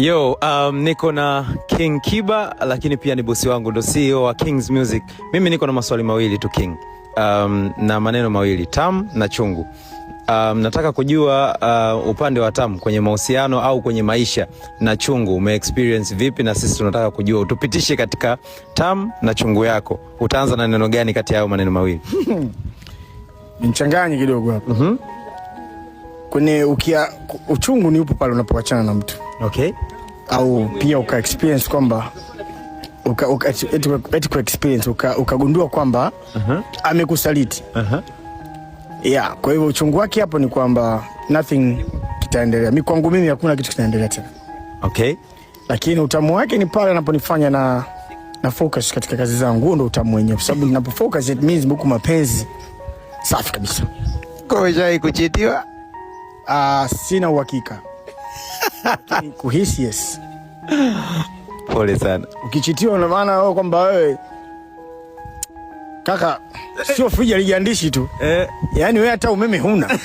Yo, niko na King Kiba, lakini pia ni bosi wangu, ndo CEO wa Kings Music. Mimi niko na maswali mawili tu King, na maneno mawili, tamu na chungu. Nataka kujua upande wa tamu kwenye mahusiano au kwenye maisha, na chungu ume-experience vipi, na sisi tunataka kujua, utupitishe katika tamu na chungu yako. Utaanza na neno gani kati yao maneno mawili? Nichanganye kidogo hapo. Kwenye uchungu ni upo pale unapoachana na mtu. Okay. Au pia experience kwamba ukagundua kwamba amekusaliti. Yeah, kwa hivyo uchungu wake hapo ni kwamba nothing kitaendelea. Mimi kwangu hakuna kitu kitaendelea tena. Okay. Lakini utamu wake ni pale anaponifanya na focus katika kazi zangu, ndio utamu wenyewe. Kwa sababu ninapo focus it means buku mapenzi safi kabisa. Kwa hiyo kuchitiwa? Sina uhakika. Kuhisi yes. Pole sana. Ukichitiwa na maana kwamba wewe kaka sio friji alijiandishi tu. Yaani wewe hata umeme huna.